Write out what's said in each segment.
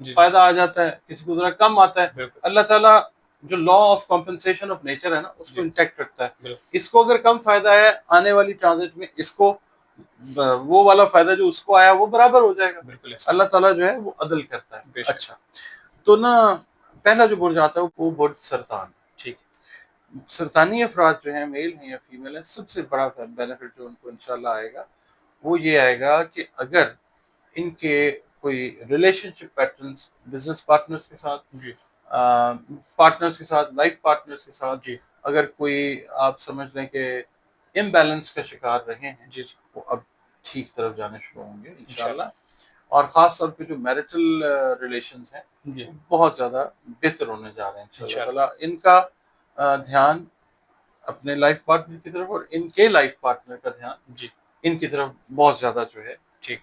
جی فائدہ آ جاتا ہے، کسی کو ذرا کم آتا ہے، بالکل اللہ تعالیٰ جو law of compensation of nature ہے نا اس کو جی انٹیکٹ رکھتا ہے. بالکل اس کو اگر کم فائدہ ہے آنے والی ٹرانزٹ میں، اس کو وہ والا فائدہ جو اس کو آیا وہ برابر ہو جائے گا. بالکل ایسا اللہ تعالیٰ جو ہے وہ عدل کرتا ہے. بے شک اچھا، تو نا پہلا جو برج آتا ہے وہ برج سرطان. ٹھیک سرطانی افراد جو ہیں، میل ہیں یا فیمیل ہیں، سب سے بڑا بینیفٹ جو ان کو انشاءاللہ آئے گا وہ یہ آئے گا کہ اگر ان کے کوئی ریلیشن شپ پیٹرنز بزنس پارٹنرز کے ساتھ، جی پارٹنرز کے ساتھ، لائف پارٹنرز کے ساتھ جی اگر کوئی آپ سمجھ لیں کہ امبیلنس کا شکار رہے ہیں، جی وہ اب ٹھیک طرف جانے شروع ہوں گے انشاءاللہ انشاءاللہ. اور خاص طور پہ جو میرٹل ریلیشنز ہیں جی وہ بہت زیادہ بہتر ہونے جا رہے ہیں انشاءاللہ انشاءاللہ تعالیٰ. ان کا دھیان اپنے لائف پارٹنر کی طرف اور ان کے لائف پارٹنر کا دھیان جی ان کی طرف بہت زیادہ جو ہے ٹھیک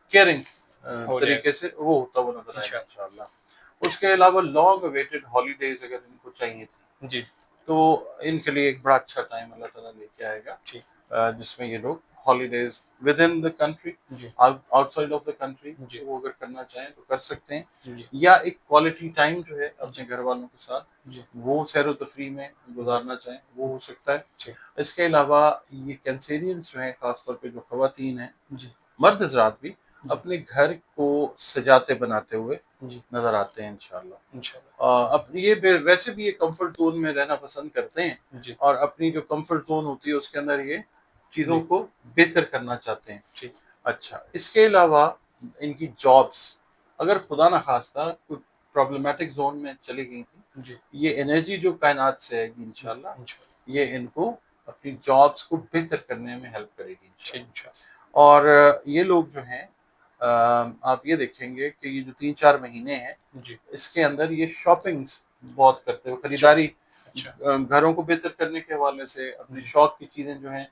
کیئرنگ ہو جائے طریقے سے وہ ہوتا ہوا نظر آئے گا انشاءاللہ انشاءاللہ. اس کے علاوہ لانگ اویٹڈ ہالیڈیز اگر ان کو چاہیے تھی جی تو ان کے لیے ایک بڑا اچھا ٹائم اللہ تعالیٰ لے کے آئے گا، ٹھیک جس میں یہ لوگ holidays with in the country, جی outside of the country جی وہ اگر کرنا چاہیں تو کر سکتے ہیں، جی یا ایک کوالٹی ٹائم جو ہے اپنے گھر والوں کے ساتھ جی وہ سیر و تفریح میں گزارنا چاہیں وہ ہو سکتا ہے. ٹھیک اس کے علاوہ یہ کینسیرینس جو ہیں، خاص طور پہ جو خواتین ہیں، جی مرد حضرات بھی جی اپنے گھر کو سجاتے بناتے ہوئے جی نظر آتے ہیں انشاءاللہ. انشاءاللہ اب یہ ویسے بھی یہ کمفرٹ زون میں رہنا پسند کرتے ہیں، جی اور اپنی جو کمفرٹ زون ہوتی ہے اس کے اندر یہ چیزوں جی کو بہتر کرنا چاہتے ہیں. ٹھیک اچھا، اس کے علاوہ ان کی جابس اگر خدا نخواستہ کوئی پرابلمیٹک زون میں چلی گئی تھی، جی یہ انرجی جو کائنات سے آئے گی انشاءاللہ انشاءاللہ یہ ان کو اپنی جابس کو بہتر کرنے میں ہیلپ کرے گی ٹھیک انشاءاللہ. انشاءاللہ اور یہ لوگ جو ہیں آپ یہ دیکھیں گے کہ یہ جو 3-4 مہینے ہیں جی اس کے اندر یہ شاپنگز بہت کرتے ہوئے، خریداری اچھا گھروں کو بہتر کرنے کے حوالے سے اپنے جی شوق کی چیزیں جو ہیں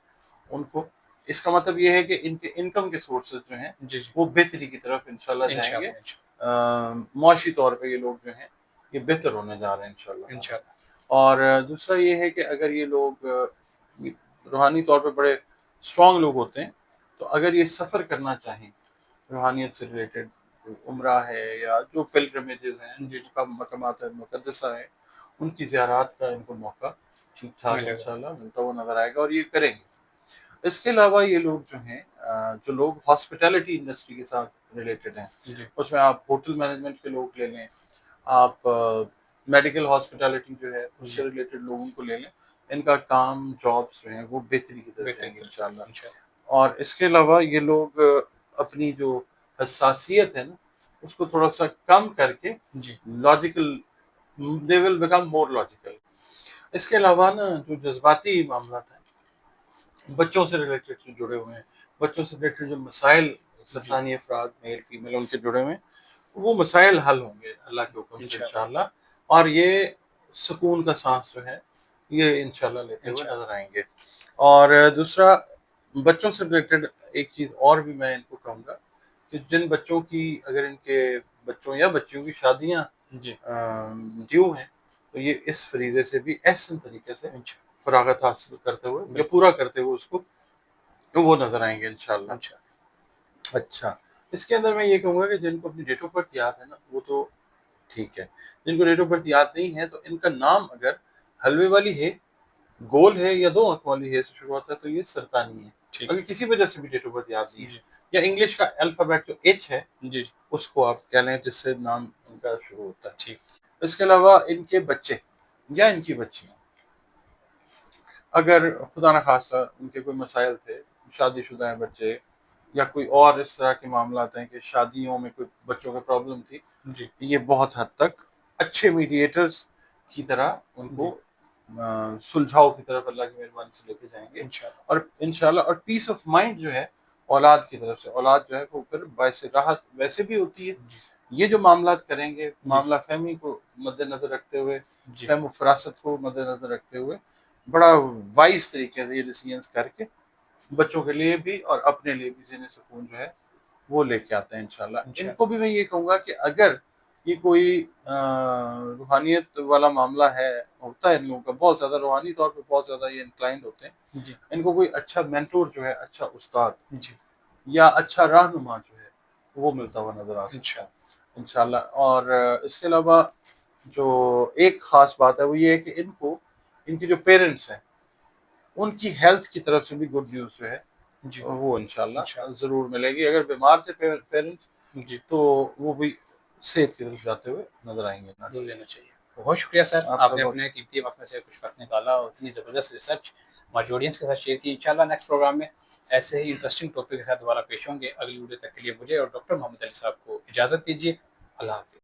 ان کو، اس کا مطلب یہ ہے کہ ان کے انکم کے سورسز جو ہیں جی جی وہ بہتری کی طرف انشاءاللہ جائیں گے. انشاءاللہ معاشی طور پہ یہ لوگ جو ہیں یہ بہتر ہونے جا رہے ہیں انشاءاللہ. انشاءاللہ اور دوسرا یہ ہے کہ اگر یہ لوگ روحانی طور پہ بڑے اسٹرانگ لوگ ہوتے ہیں تو اگر یہ سفر کرنا چاہیں روحانیت سے ریلیٹڈ، عمرہ ہے یا جو پلگرمیجز ہیں جی جو مقامات مقدسہ ہیں ان کی زیارات کا ان کو موقع ٹھیک ٹھاک ملے گا انشاءاللہ ملتا ہوا نظر آئے گا اور یہ کریں گے. اس کے علاوہ یہ لوگ جو ہیں جو لوگ ہاسپٹیلٹی انڈسٹری کے ساتھ ریلیٹڈ ہیں، جی اس میں آپ ہوٹل مینجمنٹ کے لوگ لے لیں، آپ میڈیکل ہاسپٹیلٹی جو ہے اس جی سے ریلیٹڈ لوگوں کو لے لیں، ان کا کام جابس جو ہیں وہ بہتری کی طرف بہتر جائیں گے انشاءاللہ. انشاءاللہ اور اس کے علاوہ یہ لوگ اپنی جو حساسیت ہے نا اس کو تھوڑا سا کم کر کے جی logical, they will become more logical. اس کے علاوہ نا جو جذباتی معاملات ہیں بچوں سے ریلیٹڈ جو جڑے ہوئے ہیں، بچوں سے ریلیٹڈ جو مسائل سرطانی افراد میل فیمیل ان کے جڑے ہوئے ہیں وہ مسائل حل ہوں گے اللہ کے حکم سے انشاءاللہ. اور یہ سکون کا سانس جو ہے یہ انشاءاللہ لیتے ہوئے انشاءاللہ نظر آئیں گے. اور دوسرا بچوں سے ریلیٹڈ ایک چیز اور بھی میں ان کو کہوں گا کہ جن بچوں کی اگر ان کے بچوں یا بچیوں کی شادیاں جی ڈیو ہیں تو یہ اس فریضے سے بھی احسن طریقے سے انشاءاللہ فراغت حاصل کرتے ہوئے یا بالکل پورا کرتے ہوئے اس کو وہ نظر آئیں گے انشاءاللہ. انشاءاللہ اچھا، اس کے اندر میں یہ کہوں گا کہ جن کو اپنی ڈیٹ آف برتھ یاد ہے نا وہ تو ٹھیک ہے، جن کو ڈیٹ آف برتھ یاد نہیں ہے تو ان کا نام اگر حلوے والی ہے، گول ہے یا 2 آنکھ والی ہے سے شروع ہوتا ہے تو یہ سرطانی ہے. ٹھیک اگر کسی وجہ سے بھی ڈیٹ آف برتھ یاد نہیں ہے جی یا انگلش کا الفابیٹ جو ایچ ہے جی اس کو آپ کہہ لیں جس سے نام ان کا شروع ہوتا ہے. ٹھیک اس کے علاوہ ان کے بچے یا ان کی بچیاں اگر خدا نخواستہ ان کے کوئی مسائل تھے، شادی شدہ ہیں بچے یا کوئی اور اس طرح کے معاملات ہیں کہ شادیوں میں کوئی بچوں کا پرابلم تھی، جی یہ بہت حد تک اچھے میڈیٹرز کی طرح ان جی کو سلجھاؤ کی طرف اللہ کی مہربانی سے لے کے جائیں گے. انشاءاللہ اور انشاءاللہ اور پیس آف مائنڈ جو ہے اولاد کی طرف سے، اولاد جو ہے وہ پھر باعث راحت ویسے بھی ہوتی ہے. جی یہ جو معاملات کریں گے جی معاملہ فہمی کو مد نظر رکھتے ہوئے، جی فہم و فراست کو مد نظر رکھتے ہوئے بڑا وائز طریقے سے یہ ڈیسیژنس کر کے بچوں کے لیے بھی اور اپنے لیے بھی ذہنی سکون جو ہے وہ لے کے آتے ہیں انشاءاللہ. ان کو بھی میں یہ کہوں گا کہ اگر یہ کوئی روحانیت والا معاملہ ہے، ہوتا ہے ان لوگوں کا بہت زیادہ روحانی طور پہ بہت زیادہ یہ انکلائنڈ ہوتے ہیں، جی ان کو کوئی اچھا مینٹور جو ہے، اچھا استاد جی یا اچھا رہنما جو ہے وہ ملتا ہوا نظر آ سکتا ہے. انشاءاللہ انشاءاللہ. اور اس کے علاوہ جو ایک خاص بات ہے وہ یہ ہے کہ ان کے جو پیرنٹس ہیں ان کی ہیلتھ کی طرف سے بھی گڈ نیوز جو ہے جی وہ انشاءاللہ انشاءاللہ. ضرور ملے گی. اگر بیمار تھے پیرنٹس جی تو وہ بھی صحت کی طرف جاتے ہوئے نظر آئیں گے. دودھ لینا چاہیے. بہت شکریہ سر، آپ آپ کا نے بہت اپنے قیمتی وقت میں سے کچھ وقت نکالا اور اتنی زبردست ریسرچ ہمارے آڈینس کے ساتھ شیئر کی. انشاءاللہ نیکسٹ پروگرام میں ایسے ہی انٹرسٹنگ ٹاپک کے ساتھ دوبارہ پیش ہوں گے. اگلی ویڈیو تک کے لیے مجھے اور ڈاکٹر محمد علی صاحب کو اجازت دیجیے. اللہ حافظ.